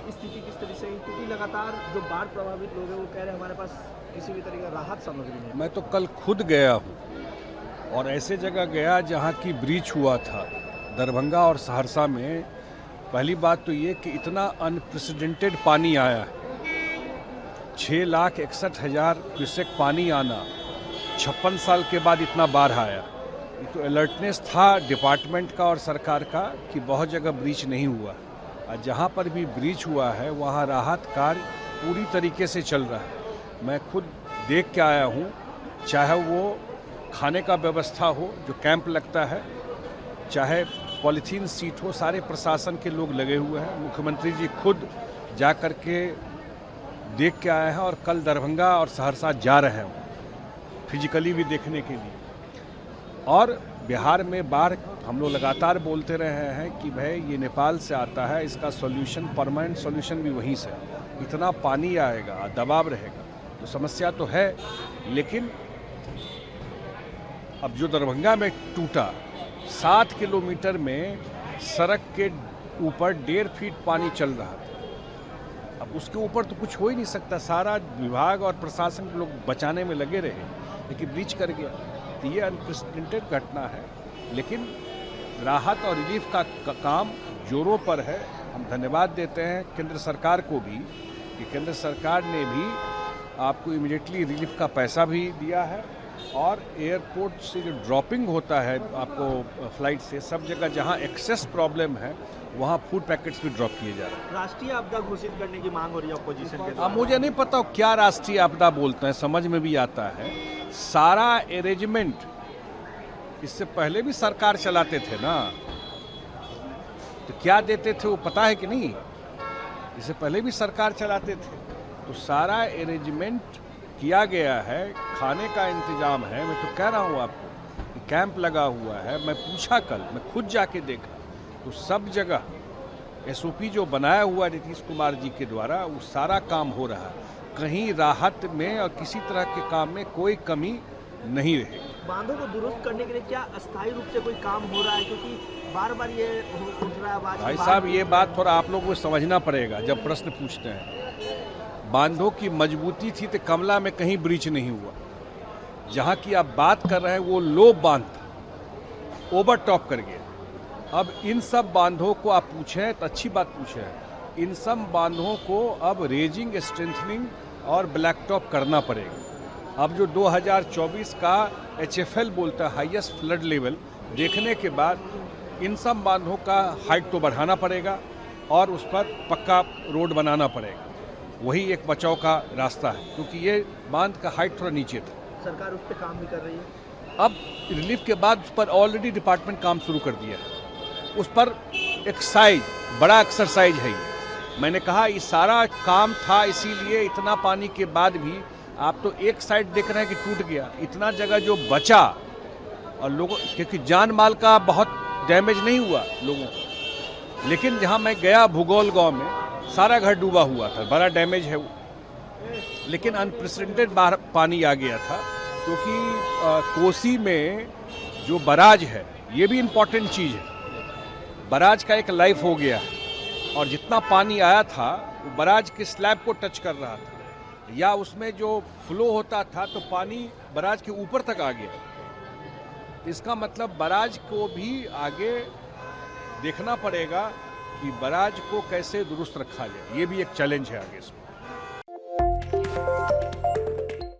स्थिति किस तरह से, क्योंकि लगातार जो बाढ़ प्रभावित लोग हैं वो कह रहे हैं हमारे पास किसी भी तरीके का राहत सामग्री नहीं है। मैं तो कल खुद गया हूँ और ऐसे जगह गया जहाँ की ब्रीच हुआ था, दरभंगा और सहरसा में। पहली बात तो ये कि इतना अनप्रेसिडेंटेड पानी आया है, 6,61,000 क्यूसेक पानी आना, 56 साल के बाद इतना बाढ़ आया। ये तो अलर्टनेस था डिपार्टमेंट का और सरकार का कि बहुत जगह ब्रीच नहीं हुआ, और जहाँ पर भी ब्रीच हुआ है वहाँ राहत कार्य पूरी तरीके से चल रहा है। मैं खुद देख के आया हूँ, चाहे वो खाने का व्यवस्था हो जो कैंप लगता है, चाहे पॉलीथीन सीट हो, सारे प्रशासन के लोग लगे हुए हैं। मुख्यमंत्री जी खुद जा कर के देख के आए हैं और कल दरभंगा और सहरसा जा रहे हैं फिजिकली भी देखने के लिए। और बिहार में बाढ़ हम लोग लगातार बोलते रहे हैं कि भाई ये नेपाल से आता है, इसका सॉल्यूशन, परमानेंट सॉल्यूशन भी वहीं से। इतना पानी आएगा, दबाव रहेगा तो समस्या तो है, लेकिन अब जो दरभंगा में टूटा, 7 किलोमीटर में सड़क के ऊपर 1.5 फीट पानी चल रहा था। अब उसके ऊपर तो कुछ हो ही नहीं सकता, सारा विभाग और प्रशासन के लोग बचाने में लगे रहे, लेकिन ब्रीच कर गया। तो ये अनप्रेसिडेंटेड घटना है, लेकिन राहत और रिलीफ का काम जोरों पर है। हम धन्यवाद देते हैं केंद्र सरकार को भी कि केंद्र सरकार ने भी आपको इमीडिएटली रिलीफ का पैसा भी दिया है, और एयरपोर्ट से जो ड्रॉपिंग होता है आपको फ्लाइट से, सब जगह जहां एक्सेस प्रॉब्लम है वहां फूड पैकेट्स भी ड्रॉप किए जा रहे हैं। राष्ट्रीय आपदा घोषित करने की मांग हो रही है अपोजिशन के द्वारा। अब मुझे नहीं पता क्या राष्ट्रीय आपदा बोलते हैं, समझ में भी आता है। सारा अरेंजमेंट इससे पहले भी सरकार चलाते थे ना, तो क्या देते थे वो पता है कि नहीं? इससे पहले भी सरकार चलाते थे, तो सारा अरेंजमेंट किया गया है, खाने का इंतजाम है। मैं तो कह रहा हूँ आपको, कैंप लगा हुआ है। मैं पूछा कल, मैं खुद जाके देखा, तो सब जगह एसओपी जो बनाया हुआ नीतीश कुमार जी के द्वारा, वो सारा काम हो रहा है। कहीं राहत में और किसी तरह के काम में कोई कमी नहीं रहेगी। बांधों को दुरुस्त करने के लिए क्या अस्थायी रूप से कोई काम हो रहा है, क्योंकि बार बार ये उठ रहा है आवाज? भाई साहब, ये बात थोड़ा आप लोगों को समझना पड़ेगा जब प्रश्न पूछते हैं। बांधों की मजबूती थी तो कमला में कहीं ब्रीच नहीं हुआ। जहाँ की आप बात कर रहे हैं वो लो बांध था, ओवर टॉप कर गया। अब इन सब बांधों को आप पूछें तो अच्छी बात पूछे हैं, इन सब बांधों को अब रेजिंग, स्ट्रेंथनिंग और ब्लैक टॉप करना पड़ेगा। अब जो 2024 का HFL बोलता है, हाईएस्ट फ्लड लेवल, देखने के बाद इन सब बांधों का हाइट तो बढ़ाना पड़ेगा और उस पर पक्का रोड बनाना पड़ेगा। वही एक बचाव का रास्ता है, क्योंकि ये बांध का हाइट थोड़ा नीचे था। सरकार उस पर काम भी कर रही है। अब रिलीफ के बाद उस पर ऑलरेडी डिपार्टमेंट काम शुरू कर दिया है। उस पर एक साइज, बड़ा एक्सरसाइज है ये। मैंने कहा ये सारा काम था, इसीलिए इतना पानी के बाद भी आप तो एक साइड देख रहे हैं कि टूट गया, इतना जगह जो बचा, और लोगों, क्योंकि जान माल का बहुत डैमेज नहीं हुआ लोगों को, लेकिन जहां मैं गया भूगोल गांव में, सारा घर डूबा हुआ था, बड़ा डैमेज है वो। लेकिन अनप्रेसिडेंटेड पानी आ गया था, क्योंकि कोसी में जो बराज है, ये भी इम्पोर्टेंट चीज़ है। बराज का एक लाइफ हो गया है, और जितना पानी आया था वो बराज के स्लैब को टच कर रहा था, या उसमें जो फ्लो होता था तो पानी बराज के ऊपर तक आ गया। इसका मतलब बराज को भी आगे देखना पड़ेगा कि बराज को कैसे दुरुस्त रखा जाए। ये भी एक चैलेंज है आगे इसमें।